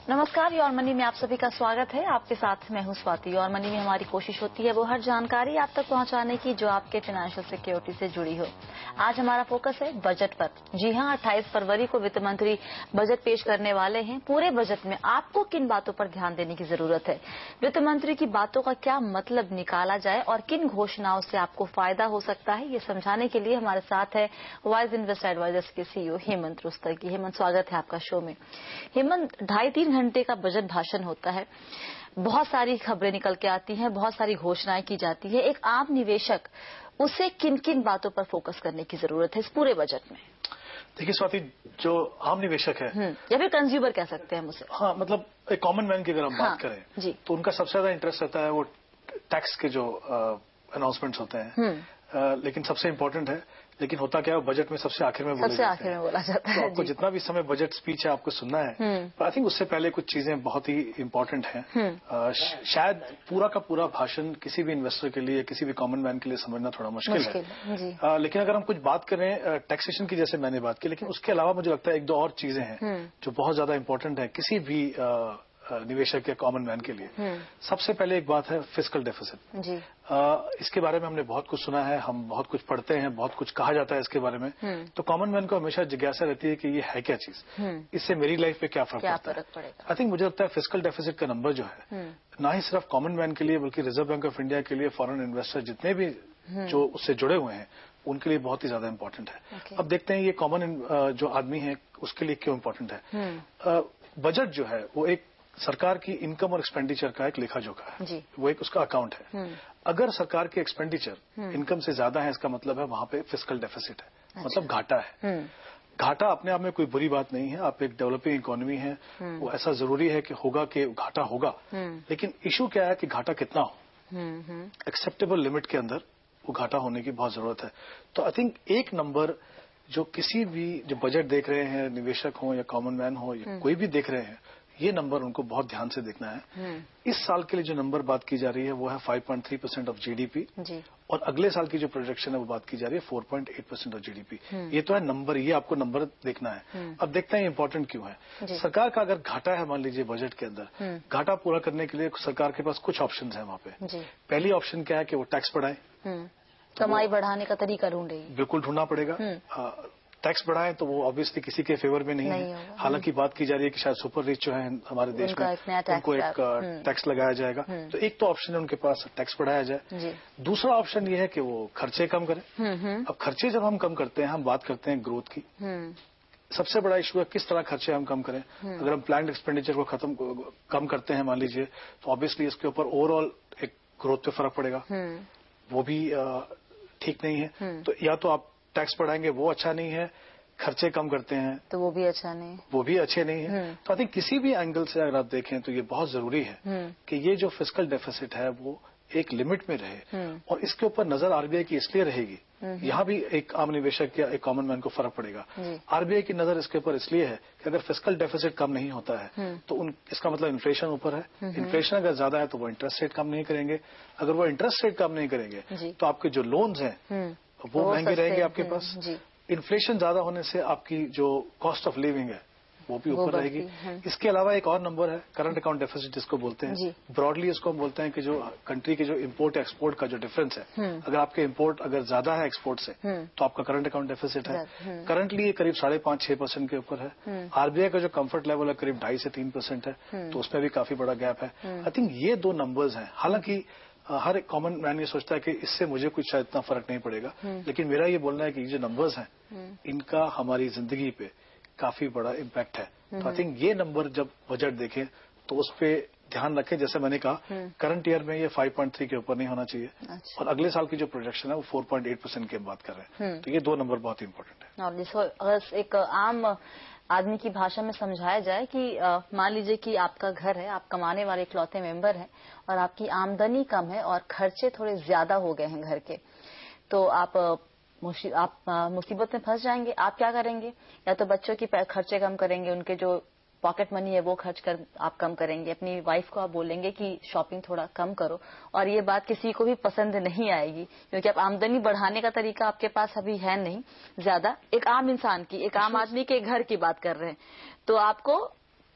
नमस्कार, your money में आप सभी का स्वागत है। आपके साथ मैं हूं स्वाति। योर मनी में हमारी कोशिश होती है वो हर जानकारी आप तक पहुंचाने की जो आपके फाइनेंशियल सिक्योरिटी से जुड़ी हो। आज हमारा फोकस है बजट पर। जी हां, 28 फरवरी को वित्त मंत्री बजट पेश करने वाले हैं। पूरे बजट में आपको किन बातों पर ध्यान देने की जरूरत है, वित्त मंत्री की बातों का क्या मतलब निकाला जाए और किन घोषणाओं से आपको फायदा हो सकता है, ये समझाने के लिए हमारे साथ है वाइज इन्वेस्ट एडवाइजर्स के सीईओ हेमंत रुस्तगी। हेमंत, स्वागत है आपका शो में। हेमंत, 2.5-3 घंटे का बजट भाषण होता है, बहुत सारी खबरें निकल के आती हैं, बहुत सारी घोषणाएं की जाती है। एक आम निवेशक, उसे किन किन बातों पर फोकस करने की जरूरत है इस पूरे बजट में? देखिए स्वाति, जो आम निवेशक है या फिर कंज्यूमर कह सकते हैं उसे, हाँ, मतलब एक कॉमन मैन की अगर हम बात करें जी, तो उनका सबसे ज्यादा इंटरेस्ट रहता है वो टैक्स के जो अनाउंसमेंट्स होते हैं। लेकिन सबसे इम्पोर्टेंट है, लेकिन होता क्या है, बजट में सबसे आखिर में सबसे आखिर में बोला जाता है। तो आपको जितना भी समय बजट स्पीच है आपको सुनना है, आई थिंक उससे पहले कुछ चीजें बहुत ही इम्पोर्टेंट हैं। शायद पूरा का पूरा भाषण किसी भी इन्वेस्टर के लिए, किसी भी कॉमन मैन के लिए समझना थोड़ा मुश्किल है। लेकिन अगर हम कुछ बात करें टैक्सेशन की, जैसे मैंने बात की, लेकिन उसके अलावा मुझे लगता है एक दो और चीजें हैं जो बहुत ज्यादा इम्पोर्टेंट है किसी भी निवेशक या कॉमन मैन के लिए। सबसे पहले एक बात है फिस्कल डेफिसिट जी। इसके बारे में हमने बहुत कुछ सुना है, हम बहुत कुछ पढ़ते हैं, बहुत कुछ कहा जाता है इसके बारे में। तो कॉमन मैन को हमेशा जिज्ञासा रहती है कि ये है क्या चीज, इससे मेरी लाइफ पे क्या फर्क पड़ता है। आई थिंक मुझे लगता है फिस्कल डेफिसिट का नंबर जो है, ना ही सिर्फ कॉमन मैन के लिए बल्कि रिजर्व बैंक ऑफ इंडिया के लिए, फॉरेन इन्वेस्टर जितने भी जो उससे जुड़े हुए हैं उनके लिए बहुत ही ज्यादा इंपॉर्टेंट है। अब देखते हैं ये कॉमन जो आदमी है उसके लिए क्यों इंपॉर्टेंट है। बजट जो है वो एक सरकार की इनकम और एक्सपेंडिचर का एक लेखा जोखा है, वो एक उसका अकाउंट है। अगर सरकार के एक्सपेंडिचर इनकम से ज्यादा है, इसका मतलब है वहां पे फिस्कल डेफिसिट है। अच्छा। मतलब घाटा है। घाटा अपने आप में कोई बुरी बात नहीं है, आप एक डेवलपिंग इकोनॉमी है, वो ऐसा जरूरी है कि होगा कि घाटा होगा। लेकिन इशू क्या है कि घाटा कितना हो, एक्सेप्टेबल लिमिट के अंदर वो घाटा होने की बहुत जरूरत है। तो आई थिंक एक नंबर जो किसी भी जो बजट देख रहे हैं, निवेशक हो या कॉमन मैन हो या कोई भी देख रहे हैं, ये नंबर उनको बहुत ध्यान से देखना है। इस साल के लिए जो नंबर बात की जा रही है वो है 5.3% ऑफ जीडीपी, और अगले साल की जो प्रोजेक्शन है वो बात की जा रही है 4.8% ऑफ जीडीपी। ये तो है नंबर, ये आपको नंबर देखना है। अब देखते हैं इंपॉर्टेंट क्यों है। सरकार का अगर घाटा है मान लीजिए बजट के अंदर, घाटा पूरा करने के लिए सरकार के पास कुछ ऑप्शन है वहां पे। पहली ऑप्शन क्या है कि वो टैक्स बढ़ाए, कमाई बढ़ाने का तरीका ढूंढेगी, बिल्कुल ढूंढना पड़ेगा। टैक्स बढ़ाएं तो वो ऑब्वियसली किसी के फेवर में नहीं है। हालांकि बात की जा रही है कि शायद सुपर रिच जो है हमारे देश में उनको एक टैक्स लगाया जाएगा। तो एक तो ऑप्शन है उनके पास, टैक्स बढ़ाया जाए। दूसरा ऑप्शन ये है कि वो खर्चे कम करें। अब खर्चे जब हम कम करते हैं, हम बात करते हैं ग्रोथ की। सबसे बड़ा इशू है किस तरह खर्चे हम कम करें। अगर हम प्लान्ड एक्सपेंडिचर को कम करते हैं मान लीजिए, तो ऑब्वियसली इसके ऊपर ओवरऑल एक ग्रोथ पे फर्क पड़ेगा, वो भी ठीक नहीं है। तो या तो आप टैक्स बढ़ाएंगे, वो अच्छा नहीं है, खर्चे कम करते हैं तो वो भी अच्छा नहीं है, वो भी अच्छे नहीं है। तो आई थिंक किसी भी एंगल से अगर आप देखें तो ये बहुत जरूरी है कि ये जो फिस्कल डेफिसिट है वो एक लिमिट में रहे, और इसके ऊपर नजर आरबीआई की इसलिए रहेगी, यहाँ भी एक आम निवेशक या एक कॉमन मैन को फर्क पड़ेगा। आरबीआई की नजर इसके ऊपर इसलिए है कि अगर फिस्कल डेफिसिट कम नहीं होता है तो इसका मतलब इन्फ्लेशन ऊपर है। इन्फ्लेशन अगर ज्यादा है तो वो इंटरेस्ट रेट कम नहीं करेंगे। अगर वो इंटरेस्ट रेट कम नहीं करेंगे तो आपके जो लोन्स हैं वो महंगे रहेंगे आपके पास। इन्फ्लेशन ज्यादा होने से आपकी जो कॉस्ट ऑफ लिविंग है वो भी ऊपर रहेगी। इसके अलावा एक और नंबर है करंट अकाउंट डेफिसिट जिसको बोलते हैं। ब्रॉडली इसको हम बोलते हैं कि जो कंट्री के जो इम्पोर्ट एक्सपोर्ट का जो डिफरेंस है, अगर आपके इम्पोर्ट अगर ज्यादा है एक्सपोर्ट से तो आपका करंट अकाउंट डेफिसिट है। करंटली ये करीब 5.5-6% के ऊपर है। आरबीआई का जो कंफर्ट लेवल है करीब 2.5 से 3% है, तो उसमें भी काफी बड़ा गैप है। आई थिंक ये दो नंबर्स हैं। हालांकि हर एक कॉमन मैन ये सोचता है कि इससे मुझे कुछ शायद इतना फर्क नहीं पड़ेगा, लेकिन मेरा ये बोलना है कि ये जो नंबर्स हैं इनका हमारी जिंदगी पे काफी बड़ा इम्पैक्ट है। तो आई थिंक ये नंबर जब बजट देखें तो उस पर ध्यान रखें। जैसे मैंने कहा करंट ईयर में ये 5.3 के ऊपर नहीं होना चाहिए। अच्छा। और अगले साल की जो प्रोजेक्शन है वो 4.8% की बात कर रहे हैं। तो ये दो नंबर बहुत इंपॉर्टेंट है। और जिसको अगर एक आम आदमी की भाषा में समझाया जाए कि मान लीजिए कि आपका घर है, आप कमाने वाले इकलौते मेंबर हैं और आपकी आमदनी कम है और खर्चे थोड़े ज्यादा हो गए हैं घर के, तो आप मुसीबत में फंस जाएंगे। आप क्या करेंगे? या तो बच्चों की खर्चे कम करेंगे, उनके जो पॉकेट मनी है वो खर्च कर आप कम करेंगे। अपनी वाइफ को आप बोलेंगे कि शॉपिंग थोड़ा कम करो, और ये बात किसी को भी पसंद नहीं आएगी क्योंकि आप आमदनी बढ़ाने का तरीका आपके पास अभी है नहीं ज्यादा। एक आम इंसान की, एक आम आदमी के घर की बात कर रहे हैं, तो आपको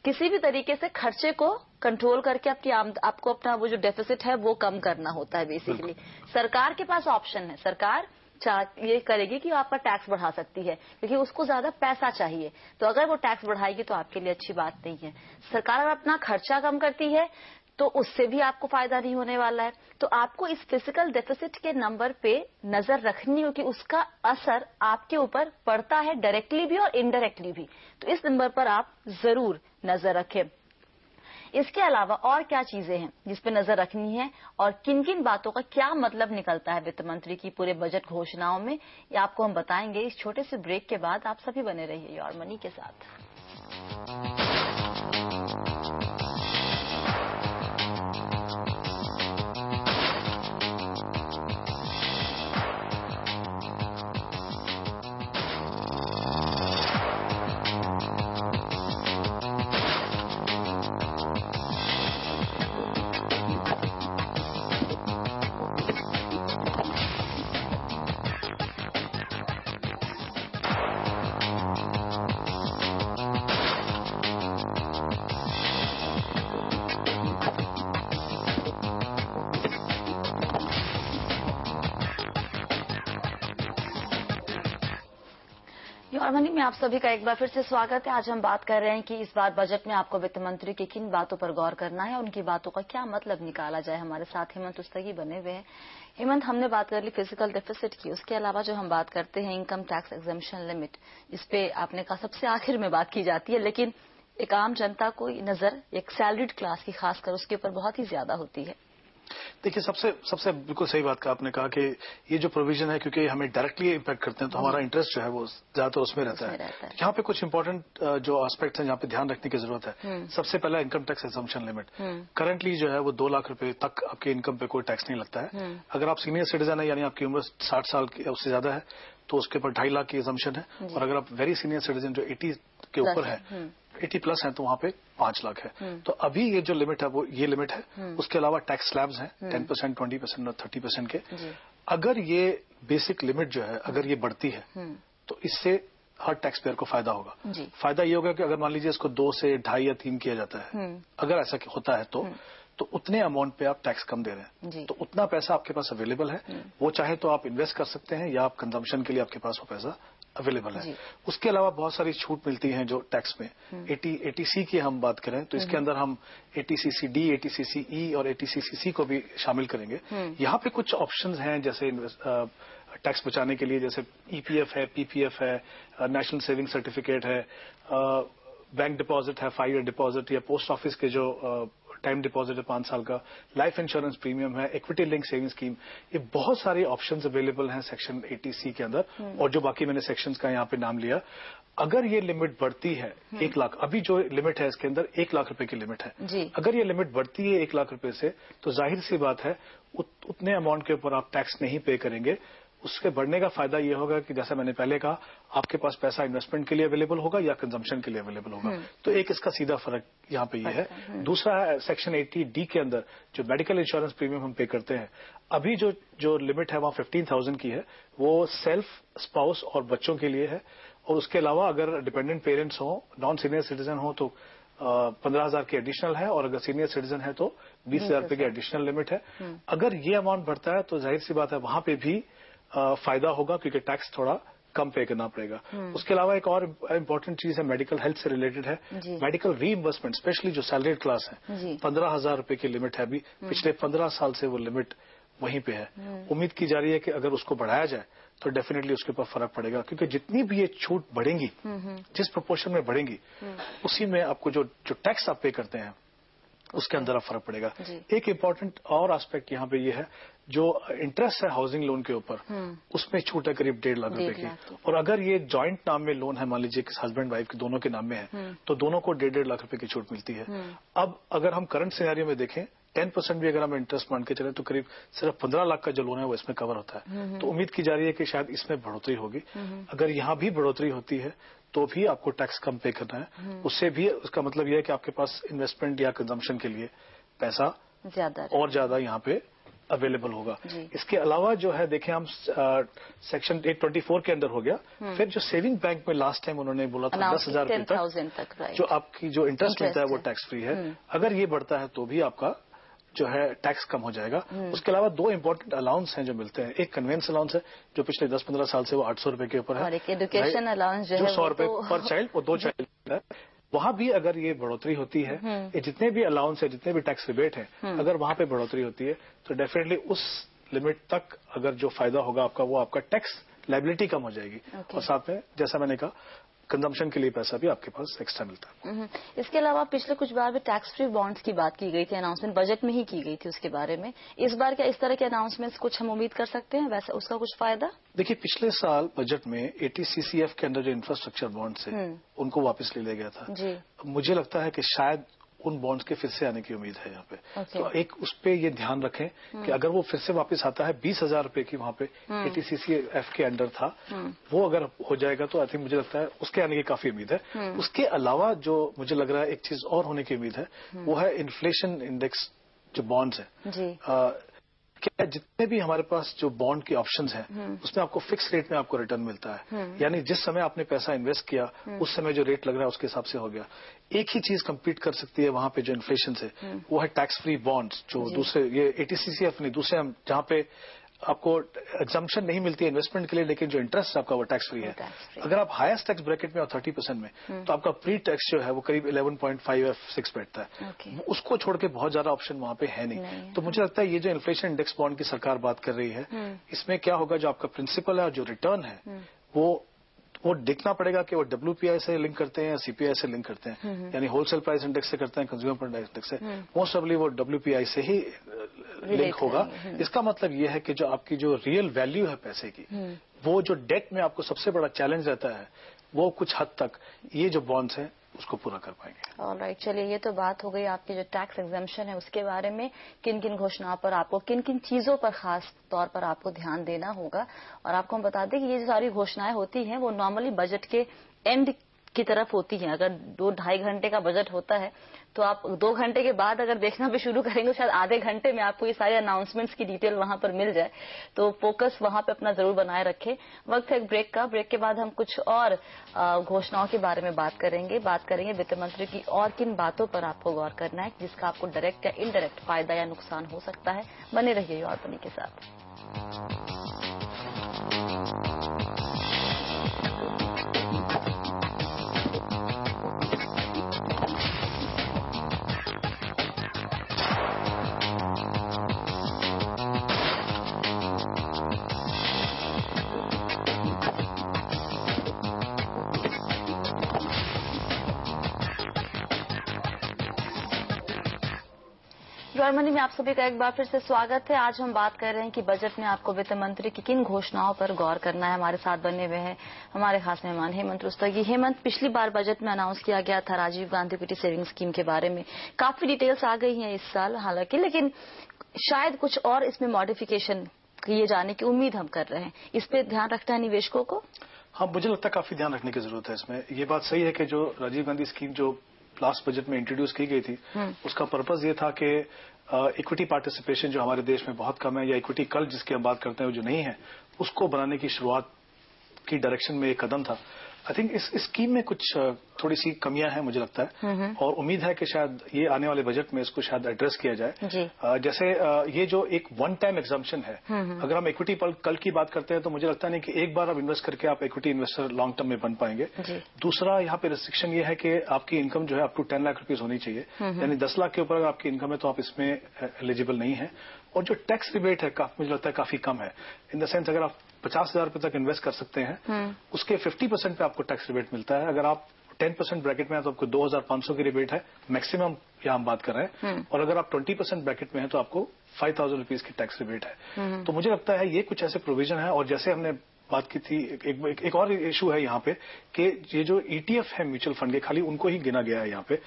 किसी भी तरीके से खर्चे को कंट्रोल करके आपको अपना वो जो डेफिसिट है वो कम करना होता है बेसिकली। सरकार के पास ऑप्शन है, सरकार ये करेगी कि आपका टैक्स बढ़ा सकती है क्योंकि उसको ज्यादा पैसा चाहिए, तो अगर वो टैक्स बढ़ाएगी तो आपके लिए अच्छी बात नहीं है। सरकार अगर अपना खर्चा कम करती है तो उससे भी आपको फायदा नहीं होने वाला है। तो आपको इस फिजिकल डेफिसिट के नंबर पे नजर रखनी हो कि उसका असर आपके ऊपर पड़ता है डायरेक्टली भी और इनडायरेक्टली भी, तो इस नंबर पर आप जरूर नजर रखें। इसके अलावा और क्या चीजें हैं जिस पे नजर रखनी है और किन किन बातों का क्या मतलब निकलता है वित्त मंत्री की पूरे बजट घोषणाओं में, ये आपको हम बताएंगे इस छोटे से ब्रेक के बाद। आप सभी बने रहिए योर मनी के साथ। योर मनी में आप सभी का एक बार फिर से स्वागत है। आज हम बात कर रहे हैं कि इस बार बजट में आपको वित्त मंत्री की किन बातों पर गौर करना है, उनकी बातों का क्या मतलब निकाला जाए। हमारे साथ हेमंत उस्तगी बने हुए हैं। हेमंत, हमने बात कर ली फिजिकल डेफिसिट की, उसके अलावा जो हम बात करते हैं इनकम टैक्स एग्जेम्पशन लिमिट, इस पे आपने कहा सबसे आखिर में बात की जाती है, लेकिन एक आम जनता को नजर एक सैलरीड क्लास की खासकर उसके ऊपर बहुत ही ज्यादा होती है। देखिए, सबसे बिल्कुल सही बात का आपने कहा कि ये जो प्रोविजन है क्योंकि हमें डायरेक्टली इम्पैक्ट करते हैं तो हमारा इंटरेस्ट जो है वो ज्यादातर उसमें रहता है। यहाँ पे कुछ इंपॉर्टेंट जो एस्पेक्ट्स हैं जहाँ पे ध्यान रखने की जरूरत है। सबसे पहला income tax exemption limit. Currently जो है वो 2 लाख रुपए तक आपके इनकम पे कोई टैक्स नहीं लगता है। अगर आप सीनियर सिटीजन है यानी आपकी उम्र 60 साल की उससे ज्यादा है तो उसके ऊपर 2.5 लाख की एग्जम्पशन है, और अगर आप वेरी सीनियर सिटीजन जो 80 के ऊपर है, 80 प्लस है, तो वहाँ पे 5 लाख है। तो अभी ये जो लिमिट है वो ये लिमिट है। उसके अलावा टैक्स स्लैब्स हैं 10%, 20% और 30% के। अगर ये बेसिक लिमिट जो है अगर ये बढ़ती है तो इससे हर टैक्स पेयर को फायदा होगा। फायदा ये होगा कि अगर मान लीजिए इसको 2 से 2.5 या 3 किया जाता है, अगर ऐसा होता है तो उतने अमाउंट पे आप टैक्स कम दे रहे हैं, तो उतना पैसा आपके पास अवेलेबल है। वो चाहे तो आप इन्वेस्ट कर सकते हैं या आप कंजम्पशन के लिए आपके पास वो पैसा अवेलेबल है। उसके अलावा बहुत सारी छूट मिलती हैं जो टैक्स में। 80C की हम बात करें तो इसके अंदर हम 80CC-D, 80CC-E और 80CC-C को भी शामिल करेंगे। यहाँ पे कुछ ऑप्शंस हैं जैसे टैक्स बचाने के लिए, जैसे EPF है, PPF है, नेशनल सेविंग सर्टिफिकेट है, बैंक डिपॉजिट है, 5 ईयर डिपॉजिट, या पोस्ट ऑफिस के जो टाइम डिपॉजिट है 5 साल का, लाइफ इंश्योरेंस प्रीमियम है, इक्विटी लिंक सेविंग स्कीम। ये बहुत सारे ऑप्शंस अवेलेबल हैं सेक्शन 80C के अंदर, और जो बाकी मैंने सेक्शंस का यहाँ पे नाम लिया। अगर ये लिमिट बढ़ती है 1 लाख, अभी जो लिमिट है इसके अंदर 1 लाख रुपए की लिमिट है, अगर ये लिमिट बढ़ती है 1 लाख रुपए से, तो जाहिर सी बात है उतने अमाउंट के ऊपर आप टैक्स नहीं पे करेंगे। उसके बढ़ने का फायदा ये होगा कि जैसा मैंने पहले कहा, आपके पास पैसा इन्वेस्टमेंट के लिए अवेलेबल होगा या कंजम्पशन के लिए अवेलेबल होगा। तो एक इसका सीधा फर्क यहाँ पे ये है। दूसरा है सेक्शन 80D के अंदर जो मेडिकल इंश्योरेंस प्रीमियम हम पे करते हैं, अभी जो लिमिट है वहाँ 15,000 की है, वो सेल्फ, स्पाउस और बच्चों के लिए है। और उसके अलावा अगर डिपेंडेंट पेरेंट्स हो, नॉन सीनियर सिटीजन हो तो 15,000 की एडिशनल है, और अगर सीनियर सिटीजन है तो 20,000 रुपए की एडिशनल लिमिट है। अगर ये अमाउंट बढ़ता है तो जाहिर सी बात है वहां पे भी फायदा होगा क्योंकि टैक्स थोड़ा कम पे करना पड़ेगा। उसके अलावा एक और इम्पोर्टेंट चीज है, मेडिकल हेल्थ से रिलेटेड है। मेडिकल रीइंबर्समेंट, स्पेशली जो सैलरीड क्लास है, 15,000 रुपए की लिमिट है अभी। पिछले 15 साल से वो लिमिट वहीं पे है। उम्मीद की जा रही है कि अगर उसको बढ़ाया जाए तो डेफिनेटली उसके ऊपर फर्क पड़ेगा, क्योंकि जितनी भी ये छूट बढ़ेंगी, जिस प्रोपोर्शन में बढ़ेंगी, उसी में आपको जो टैक्स आप पे करते हैं उसके अंदर फर्क पड़ेगा। एक इम्पॉर्टेंट और एस्पेक्ट यहाँ पे ये है, जो इंटरेस्ट है हाउसिंग लोन के ऊपर, उसमें छूट है करीब 1.5 लाख रुपए की। और अगर ये जॉइंट नाम में लोन है, मान लीजिए कि हस्बैंड वाइफ के दोनों के नाम में है, तो दोनों को 1.5 लाख रुपए की छूट मिलती है। अब अगर हम करंट सिनेरियो में देखें, 10% भी अगर हम इंटरेस्ट मान के चले तो करीब सिर्फ 15 लाख का जो लोन है वो इसमें कवर होता है। तो उम्मीद की जा रही है कि शायद इसमें बढ़ोतरी होगी। अगर यहाँ भी बढ़ोतरी होती है तो भी आपको टैक्स कम पे करना है। उससे भी उसका मतलब यह है कि आपके पास इन्वेस्टमेंट या कंजम्पशन के लिए पैसा ज्यादा यहाँ पे अवेलेबल होगा। इसके अलावा जो है देखें हम सेक्शन 824 के अंदर हो गया। फिर जो सेविंग बैंक में लास्ट टाइम उन्होंने बोला था 10,000 रुपए तक जो आपकी जो इंटरेस्ट मिलता है वो टैक्स फ्री है। अगर ये बढ़ता है तो भी आपका जो है टैक्स कम हो जाएगा। उसके अलावा दो इंपॉर्टेंट अलाउंस हैं जो मिलते हैं। एक कन्वेंस अलाउंस है जो पिछले 10-15 साल से वो 800 रुपए के ऊपर है, और एक एजुकेशन अलाउंस जो 100 रुपए पर चाइल्ड और 2 चाइल्ड है। वहां भी अगर ये बढ़ोतरी होती है, ये जितने भी अलाउंस है, जितने भी टैक्स रिबेट है, अगर वहां पे बढ़ोतरी होती है तो डेफिनेटली उस लिमिट तक अगर जो फायदा होगा आपका वो आपका टैक्स लायबिलिटी कम हो जाएगी। और साथ में जैसा मैंने कहा कंजम्पशन के लिए पैसा भी आपके पास एक्स्ट्रा मिलता है। इसके अलावा पिछले कुछ बार में टैक्स फ्री बॉन्ड्स की बात की गई थी, अनाउंसमेंट बजट में ही की गई थी उसके बारे में। इस बार क्या इस तरह के अनाउंसमेंट्स कुछ हम उम्मीद कर सकते हैं, वैसे उसका कुछ फायदा? देखिए पिछले साल बजट में ATCCF के अंदर जो इंफ्रास्ट्रक्चर बॉन्ड्स है उनको वापस ले लिया गया था जी। मुझे लगता है कि शायद उन बॉन्ड्स के फिर से आने की उम्मीद है यहाँ पे। तो एक उस पे ये ध्यान रखें कि अगर वो फिर से वापस आता है 20,000 रुपए की वहाँ पे ATCCF के अंडर था, वो अगर हो जाएगा तो आई थिंक मुझे लगता है उसके आने की काफी उम्मीद है। उसके अलावा जो मुझे लग रहा है एक चीज और होने की उम्मीद है वो है इन्फ्लेशन इंडेक्स जो बॉन्ड्स है। क्या जितने भी हमारे पास जो बॉन्ड के ऑप्शंस हैं उसमें आपको फिक्स रेट में आपको रिटर्न मिलता है। यानी जिस समय आपने पैसा इन्वेस्ट किया उस समय जो रेट लग रहा है उसके हिसाब से हो गया। एक ही चीज कम्पीट कर सकती है वहां पे जो इन्फ्लेशन से, वो है टैक्स फ्री बॉन्ड्स जो दूसरे ये ATCCF नहीं दूसरे हम जहां पे आपको एग्जम्पशन नहीं मिलती है इन्वेस्टमेंट के लिए, लेकिन जो इंटरेस्ट आपका वो टैक्स फ्री है। अगर आप हाईएस्ट टैक्स ब्रैकेट में और 30% में तो आपका प्री टैक्स जो है वो करीब 11.5 या 6 बैठता है। उसको छोड़ के बहुत ज्यादा ऑप्शन वहां पे है नहीं। तो मुझे लगता है ये जो इन्फ्लेशन इंडेक्स बॉन्ड की सरकार बात कर रही है इसमें क्या होगा, जो आपका प्रिंसिपल है और जो रिटर्न है वो देखना पड़ेगा कि वो WPI से लिंक करते हैं या CPI से लिंक करते हैं, यानी होलसेल प्राइस इंडेक्स से करते हैं, कंज्यूमर प्राइस इंडेक्स से। मोस्ट प्रोबेबली वो WPI से ही लिंक होगा। इसका मतलब ये है कि जो आपकी जो रियल वैल्यू है पैसे की, वो जो डेट में आपको सबसे बड़ा चैलेंज रहता है वो कुछ हद तक ये जो बॉन्ड्स हैं उसको पूरा कर पाएंगे। ऑलराइट, चलिए ये तो बात हो गई आपकी जो टैक्स एग्जम्पशन है उसके बारे में, किन किन घोषणाओं पर आपको किन किन चीजों पर खास तौर पर आपको ध्यान देना होगा। और आपको हम बता दें कि ये जो सारी घोषणाएं होती हैं वो नॉर्मली बजट के एंड की तरफ होती हैं। अगर 2-2.5 घंटे का बजट होता है तो आप 2 घंटे के बाद अगर देखना भी शुरू करेंगे शायद आधे घंटे में आपको ये सारे अनाउंसमेंट्स की डिटेल वहां पर मिल जाए। तो फोकस वहां पे अपना जरूर बनाए रखें। वक्त है एक ब्रेक का। ब्रेक के बाद हम कुछ और घोषणाओं के बारे में बात करेंगे वित्त मंत्री की और किन बातों पर आपको गौर करना है जिसका आपको डायरेक्ट या इनडायरेक्ट फायदा या नुकसान हो सकता है। बने रहिए और बनी के साथ। मनी में आप सभी का एक बार फिर से स्वागत है। आज हम बात कर रहे हैं कि बजट में आपको वित्त मंत्री की किन घोषणाओं पर गौर करना है। हमारे साथ बने हुए हैं हमारे खास मेहमान हेमंत रुस्तगी। हेमंत, पिछली बार बजट में अनाउंस किया गया था Rajiv Gandhi equity saving scheme के बारे में, काफी डिटेल्स आ गई हैं इस साल हालांकि, लेकिन शायद कुछ और इसमें मॉडिफिकेशन किए जाने की उम्मीद हम कर रहे हैं। इस पे ध्यान रखना है निवेशकों को? हाँ, मुझे लगता है काफी ध्यान रखने की जरूरत है इसमें। ये बात सही है कि जो राजीव गांधी स्कीम जो लास्ट बजट में इंट्रोड्यूस की गई थी उसका पर्पज ये था कि इक्विटी पार्टिसिपेशन जो हमारे देश में बहुत कम है, या इक्विटी कल्ट जिसकी हम बात करते हैं जो नहीं है, उसको बनाने की शुरुआत की डायरेक्शन में एक कदम था। आई थिंक इस स्कीम में कुछ थोड़ी सी कमियां हैं मुझे लगता है, और उम्मीद है कि शायद ये आने वाले बजट में इसको शायद एड्रेस किया जाए। जैसे ये जो एक वन टाइम एग्जम्पशन है, अगर हम इक्विटी कल की बात करते हैं तो मुझे लगता नहीं कि एक बार आप इन्वेस्ट करके आप इक्विटी इन्वेस्टर लॉन्ग टर्म में बन पाएंगे। दूसरा यहाँ पे रिस्ट्रिक्शन ये है कि आपकी इनकम जो है अप टू 10 लाख रुपीज होनी चाहिए, यानी 10 लाख के ऊपर अगर आपकी इनकम है तो आप इसमें एलिजिबल नहीं है। और जो टैक्स रिबेट है मुझे लगता है काफी कम है, इन द सेंस अगर आप 50,000 रुपए तक इन्वेस्ट कर सकते हैं उसके 50% पे आपको टैक्स रिबेट मिलता है। अगर आप 10% ब्रैकेट में है तो आपको 2,500 की रिबेट है मैक्सिमम, यहाँ हम बात कर रहे हैं। और अगर आप 20% ब्रैकेट में है तो आपको 5,000 रुपीज की टैक्स रिबेट है। तो मुझे लगता है ये कुछ ऐसे प्रोविजन है। और जैसे हमने बात की थी, एक और इशू है यहाँ पे कि ये जो ETF है म्यूचुअल फंड के, खाली उनको ही गिना गया है यहाँ पे।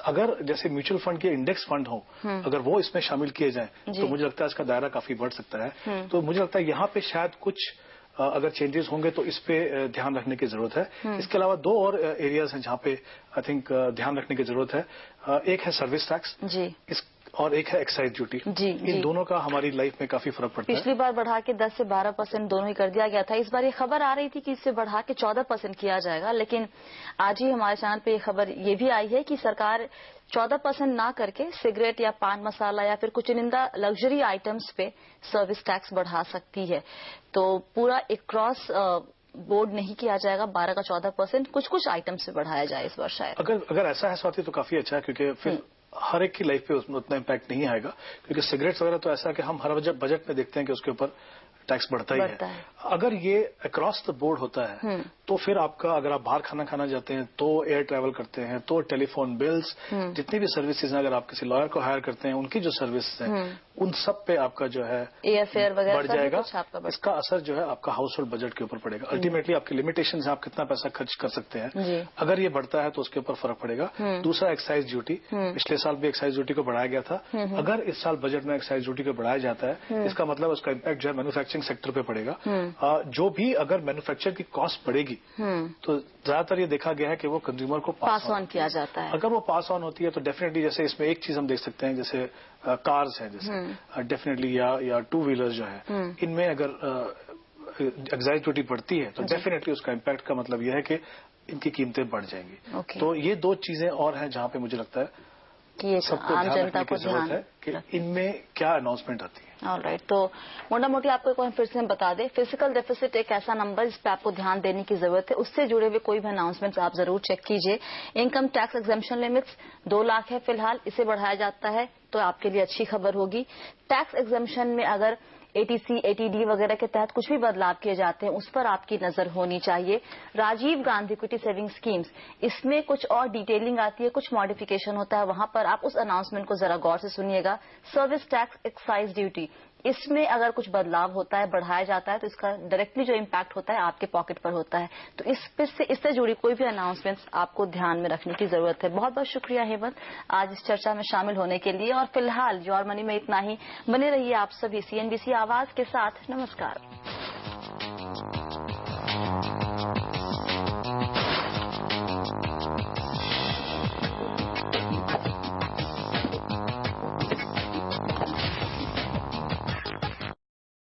अगर जैसे म्यूचुअल फंड के इंडेक्स फंड हो, अगर वो इसमें शामिल किए जाएं तो मुझे लगता है इसका दायरा काफी बढ़ सकता है। तो मुझे लगता है यहाँ पे शायद कुछ अगर चेंजेस होंगे तो इस पे ध्यान रखने की जरूरत है। इसके अलावा 2 और एरियाज हैं जहाँ पे आई थिंक ध्यान रखने की जरूरत है। एक है सर्विस टैक्स। और एक है एक्साइज ड्यूटी। इन दोनों का हमारी लाइफ में काफी फर्क पड़ता है। पिछली बार बढ़ा के 10 से 12% दोनों ही कर दिया गया था। इस बार ये खबर आ रही थी कि इससे बढ़ा के 14% किया जाएगा, लेकिन आज ही हमारे चैनल पे ये खबर ये भी आई है कि सरकार 14% ना करके सिगरेट या पान मसाला या फिर कुछ चुनिंदा लग्जरी आइटम्स पे सर्विस टैक्स बढ़ा सकती है। तो पूरा एक क्रॉस बोर्ड नहीं किया जाएगा, 12 का 14%, कुछ कुछ आइटम से बढ़ाया जाए इस बार शायद। अगर ऐसा है स्वाति तो काफी अच्छा है, क्योंकि फिर हर एक की लाइफ पे उसमें उतना इम्पैक्ट नहीं आएगा। क्योंकि सिगरेट्स वगैरह तो ऐसा है कि हम हर बजट में देखते हैं कि उसके ऊपर टैक्स बढ़ता ही है। अगर ये अक्रॉस द बोर्ड होता है तो फिर आपका, अगर आप बाहर खाना खाना जाते हैं तो एयर ट्रैवल करते हैं तो टेलीफोन बिल्स, जितनी भी सर्विसेज हैं, अगर आप किसी लॉयर को हायर करते हैं उनकी जो सर्विस है उन सब पे आपका जो है एयर फेयर वगैरह बढ़ जाएगा। इसका असर जो है आपका हाउस होल्ड बजट के ऊपर पड़ेगा। अल्टीमेटली आपकी लिमिटेशन है आप कितना पैसा खर्च कर सकते हैं, अगर ये बढ़ता है तो उसके ऊपर फर्क पड़ेगा। दूसरा एक्साइज ड्यूटी, पिछले साल भी एक्साइज ड्यूटी को बढ़ाया गया था। अगर इस साल बजट में एक्साइज ड्यूटी को बढ़ाया जाता है इसका मतलब उसका इम्पैक्ट जो है मैन्युफैक्चरिंग सेक्टर पे पड़ेगा। जो भी अगर मैन्युफैक्चर की कॉस्ट बढ़ेगी तो ज्यादातर ये देखा गया है कि वो कंज्यूमर को पास ऑन किया जाता है। अगर वो पास ऑन होती है तो डेफिनेटली, जैसे इसमें एक चीज हम देख सकते हैं, जैसे कार्स हैं, जैसे डेफिनेटली या टू व्हीलर्स जो है, इनमें अगर एक्साइज ड्यूटी बढ़ती है तो डेफिनेटली उसका इम्पैक्ट का मतलब यह है कि इनकी कीमतें बढ़ जाएंगी। तो ये दो चीजें और हैं जहां पे मुझे लगता है कि सबको आम ध्यान जनता रखने को की जरूरत है कि इनमें क्या अनाउंसमेंट आती है। ऑलराइट, तो मोटा मोटी आपको एक बार फिर से बता दें, फिजिकल डेफिसिट एक ऐसा नंबर जिस पे आपको ध्यान देने की जरूरत है। उससे जुड़े हुए कोई भी अनाउंसमेंट्स आप जरूर चेक कीजिए। Income tax exemption limits 2 lakh है फिलहाल, इसे बढ़ाया जाता है तो आपके लिए अच्छी खबर होगी। टैक्स एग्जेम्पशन में अगर एटीसी, एटीडी वगैरह के तहत कुछ भी बदलाव किए जाते हैं उस पर आपकी नजर होनी चाहिए। Rajiv Gandhi equity saving schemes, इसमें कुछ और डिटेलिंग आती है, कुछ मॉडिफिकेशन होता है, वहां पर आप उस अनाउंसमेंट को जरा गौर से सुनिएगा। सर्विस टैक्स एक्साइज ड्यूटी, इसमें अगर कुछ बदलाव होता है, बढ़ाया जाता है तो इसका डायरेक्टली जो इम्पैक्ट होता है आपके पॉकेट पर होता है। तो इससे जुड़ी कोई भी अनाउंसमेंट्स आपको ध्यान में रखने की जरूरत है। बहुत बहुत शुक्रिया हेमंत आज इस चर्चा में शामिल होने के लिए। और फिलहाल योर मनी में इतना ही। बने रहिए आप सभी CNBC आवाज के साथ। नमस्कार।